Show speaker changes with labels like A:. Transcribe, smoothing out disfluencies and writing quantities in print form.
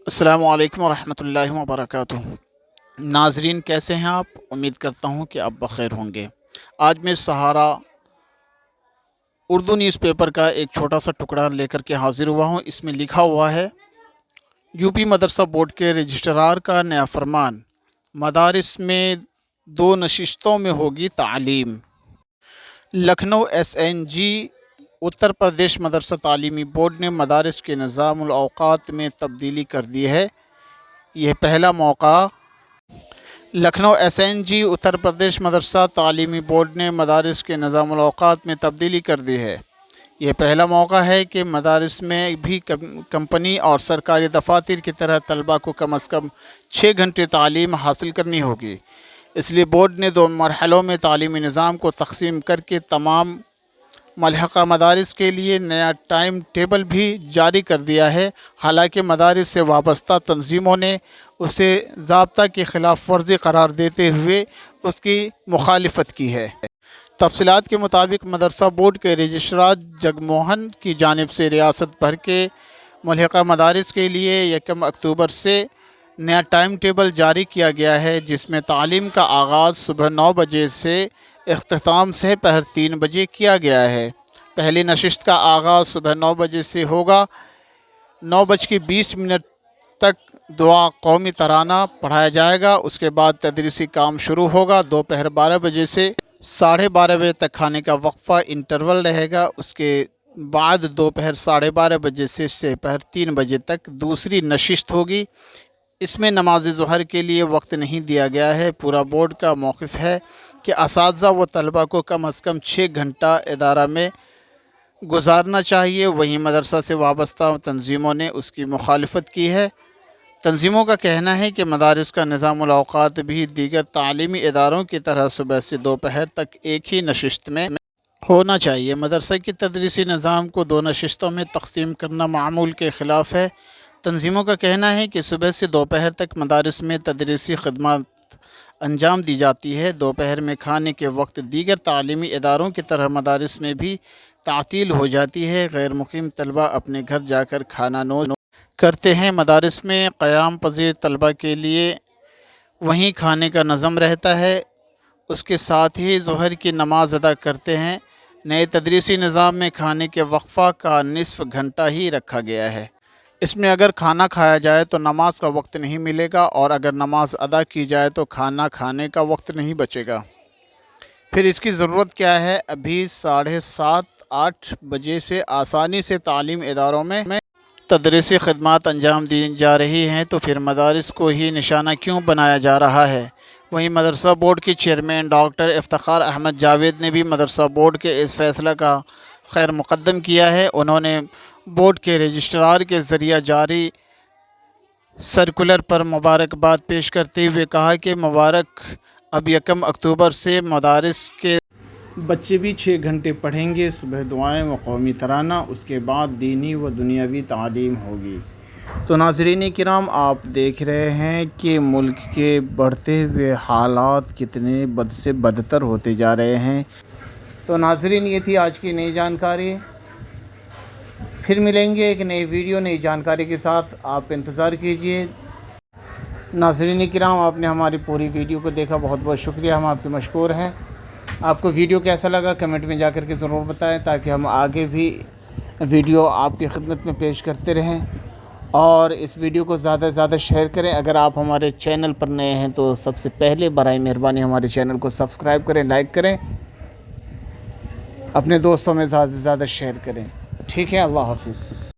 A: अस्सलामु अलैकुम वरहमतुल्लाहि वबरकातुहू। नाजरीन, कैसे हैं आप? उम्मीद करता हूं कि आप बखैर होंगे। आज मैं सहारा उर्दू न्यूज़पेपर का एक छोटा सा टुकड़ा लेकर के हाजिर हुआ हूं। इसमें लिखा हुआ है, यूपी मदरसा बोर्ड के रजिस्ट्रार का नया फरमान, मदारिस में 2 नशिस्तों में होगी तालीम। लखनऊ SNG उत्तर प्रदेश मदरसा तालीमी बोर्ड ने मदारिस के निज़ामुल औक़ात में तब्दीली कर दी है। यह पहला मौका। लखनऊ SNG उत्तर प्रदेश मदरसा तालीमी बोर्ड ने मदारिस के निज़ामुल औक़ात में तब्दीली कर दी है। यह पहला मौका है कि मदारिस में भी कंपनी और सरकारी दफातर की तरह तलबा को कम अज़ कम 6 घंटे तालीम हासिल करनी होगी। इसलिए बोर्ड ने 2 मरहलों में तालीमी निज़ाम को तक़सीम करके तमाम मलहक़ा मदारिस के लिए नया टाइम टेबल भी जारी कर दिया है। हालांकि मदारिस से वाबस्ता तंजीमों ने उसे ज़ाब्ता की ख़िलाफ़ वर्जी करार देते हुए उसकी मुखालिफत की है। तफसीलात के मुताबिक मदरसा बोर्ड के रजिस्ट्रार जगमोहन की जानिब से रियासत भर के मुल्हिक़ा मदारिस के लिए 1 अक्टूबर से नया टाइम टेबल जारी किया गया है, जिसमें तालीम का आगाज़ सुबह 9 बजे से इख्तिताम सहर 3 बजे किया गया है। पहली नशिस्त का आगाज़ सुबह 9 बजे से होगा। 9:20 तक दुआ कौमी तराना पढ़ाया जाएगा। उसके बाद तदरीसी काम शुरू होगा। दोपहर 12 बजे से 12:30 बजे तक खाने का वक्फ़ा इंटरवल रहेगा। उसके बाद दोपहर 12:30 बजे से सहर 3 बजे तक दूसरी नशिस्त होगी। इसमें नमाज ज़ोहर के लिए वक्त नहीं दिया गया है। पूरा बोर्ड का मौक़िफ़ है कि असातिज़ा व तलबा को कम अज़ कम 6 घंटा इदारा में गुजारना चाहिए। वहीं मदरसा से वाबस्ता तंजीमों ने उसकी मुखालिफत की है। तंजीमों का कहना है कि मदारिस का निज़ामुल औक़ात भी दीगर तालीमी इदारों की तरह सुबह से दोपहर तक एक ही नशिस्त में होना चाहिए। मदरसा की तदरीसी निज़ाम को 2 नशिस्तों में तक़सीम करना मामूल के ख़िलाफ़ है। तंजीमों का कहना है कि सुबह से दोपहर तक मदारिस में तदरीसी खिदमत अंजाम दी जाती है। दोपहर में खाने के वक्त दीगर तालीमी इदारों की तरह मदारिस में भी तातील हो जाती है। गैर मुकीम तलबा अपने घर जाकर खाना नोश करते हैं। मदारिस में क़याम पज़ीर तलबा के लिए वहीं खाने का नज़म रहता है। उसके साथ ही ज़ोहर की नमाज अदा करते हैं। नए तदरीसी निज़ाम में खाने के वक्फ़ा का निसफ़ घंटा ही रखा गया है। इसमें अगर खाना खाया जाए तो नमाज का वक्त नहीं मिलेगा, और अगर नमाज अदा की जाए तो खाना खाने का वक्त नहीं बचेगा। फिर इसकी ज़रूरत क्या है? अभी 7:30-8 बजे से आसानी से तालीम इदारों में तदरीसी खिदमत अंजाम दी जा रही हैं, तो फिर मदारिस को ही निशाना क्यों बनाया जा रहा है? वहीं मदरसा बोर्ड की चेयरमैन डॉक्टर इफ्तिखार अहमद जावेद ने भी मदरसा बोर्ड के इस फ़ैसला का खैर मुक़द्दम किया है। उन्होंने बोर्ड के रजिस्ट्रार के ज़रिए जारी सर्कुलर पर मुबारकबाद पेश करते हुए कहा कि मुबारक, अब 1 अक्टूबर से मदारिस के बच्चे भी 6 घंटे पढ़ेंगे। सुबह दुआएं व कौमी तराना, उसके बाद दीनी व दुनियावी तालीम होगी। तो नाज़रीन किराम, आप देख रहे हैं कि मुल्क के बढ़ते हुए हालात कितने बद से बदतर होते जा रहे हैं। तो नाज़रीन, ये थी आज की नई जानकारी। फिर मिलेंगे एक नई वीडियो नई जानकारी के साथ। आप इंतज़ार कीजिए। नाज़रीन किराम, आपने हमारी पूरी वीडियो को देखा, बहुत बहुत शुक्रिया, हम आपके मशकूर हैं। आपको वीडियो कैसा लगा कमेंट में जाकर के ज़रूर बताएं, ताकि हम आगे भी वीडियो आपकी खिदमत में पेश करते रहें। और इस वीडियो को ज़्यादा से ज़्यादा शेयर करें। अगर आप हमारे चैनल पर नए हैं तो सबसे पहले बराए मेहरबानी हमारे चैनल को सब्सक्राइब करें, लाइक करें, अपने दोस्तों में ज़्यादा से ज़्यादा शेयर करें। ठीक है, अल्लाह हाफ़िज़।